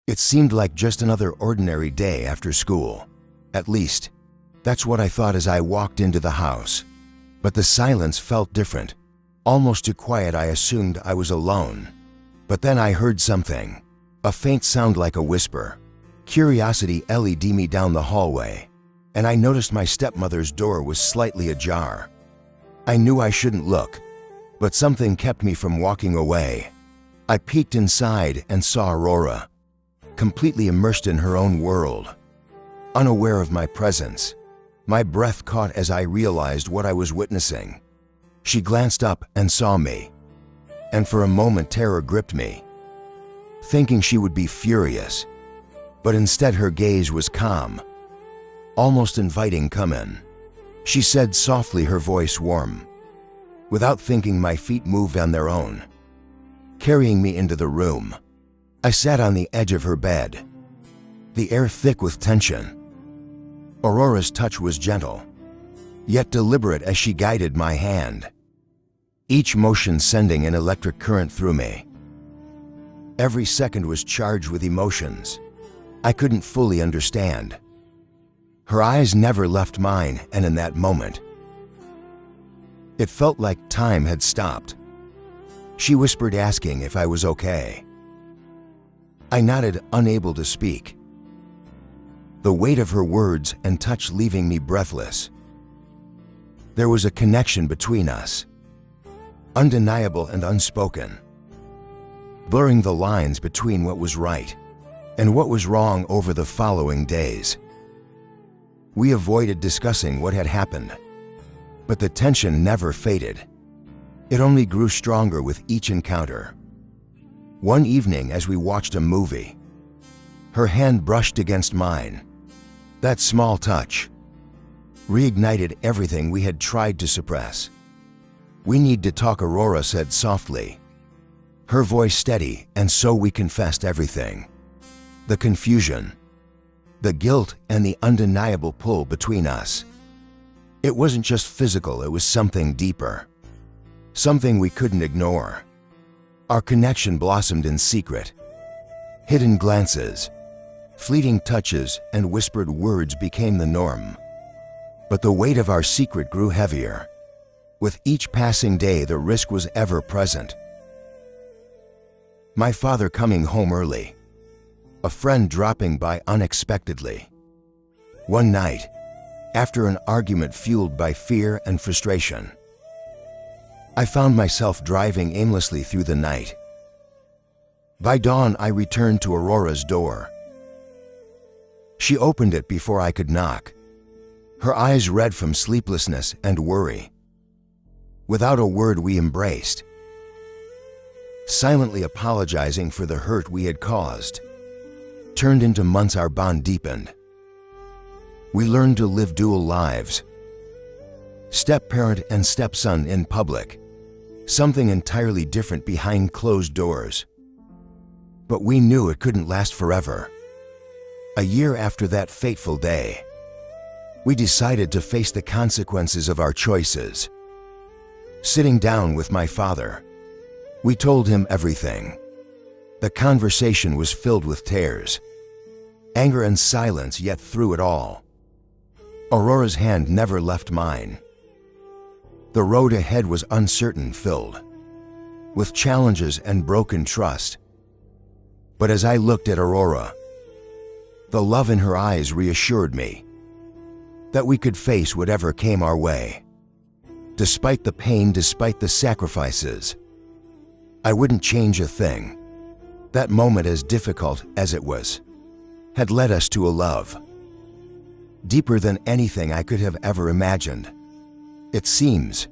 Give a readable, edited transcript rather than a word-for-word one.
It seemed like just another ordinary day after school. At least, that's what I thought as I walked into the house. But the silence felt different, almost too quiet. I assumed I was alone. But then I heard something, a faint sound like a whisper. Curiosity led me down the hallway, and I noticed my stepmother's door was slightly ajar. I knew I shouldn't look, but something kept me from walking away. I peeked inside and saw Aurora, completely immersed in her own world, unaware of my presence. My breath caught as I realized what I was witnessing. She glanced up and saw me, and for a moment terror gripped me, thinking she would be furious. But instead her gaze was calm, almost inviting. "Come in," she said softly, her voice warm. Without thinking, my feet moved on their own, carrying me into the room. I sat on the edge of her bed, the air thick with tension. Aurora's touch was gentle, yet deliberate as she guided my hand, each motion sending an electric current through me. Every second was charged with emotions I couldn't fully understand. Her eyes never left mine, and in that moment, it felt like time had stopped. She whispered, asking if I was okay. I nodded, unable to speak, the weight of her words and touch leaving me breathless. There was a connection between us, undeniable and unspoken, blurring the lines between what was right and what was wrong. Over the following days, we avoided discussing what had happened, but the tension never faded. It only grew stronger with each encounter. One evening, as we watched a movie, her hand brushed against mine. That small touch reignited everything we had tried to suppress. "We need to talk," Aurora said softly, her voice steady, and so we confessed everything. The confusion, the guilt, and the undeniable pull between us. It wasn't just physical, it was something deeper, something we couldn't ignore. Our connection blossomed in secret. Hidden glances, fleeting touches, and whispered words became the norm. But the weight of our secret grew heavier. With each passing day, the risk was ever present. My father coming home early, a friend dropping by unexpectedly. One night, after an argument fueled by fear and frustration, I found myself driving aimlessly through the night. By dawn, I returned to Aurora's door. She opened it before I could knock, her eyes red from sleeplessness and worry. Without a word, we embraced, silently apologizing for the hurt we had caused. Turned into months, our bond deepened. We learned to live dual lives, step-parent and stepson in public, something entirely different behind closed doors. But we knew it couldn't last forever. A year after that fateful day, we decided to face the consequences of our choices. Sitting down with my father, we told him everything. The conversation was filled with tears, anger, and silence, yet through it all, Aurora's hand never left mine. The road ahead was uncertain, filled with challenges and broken trust. But as I looked at Aurora, the love in her eyes reassured me that we could face whatever came our way. Despite the pain, despite the sacrifices, I wouldn't change a thing. That moment, as difficult as it was, had led us to a love deeper than anything I could have ever imagined. It seems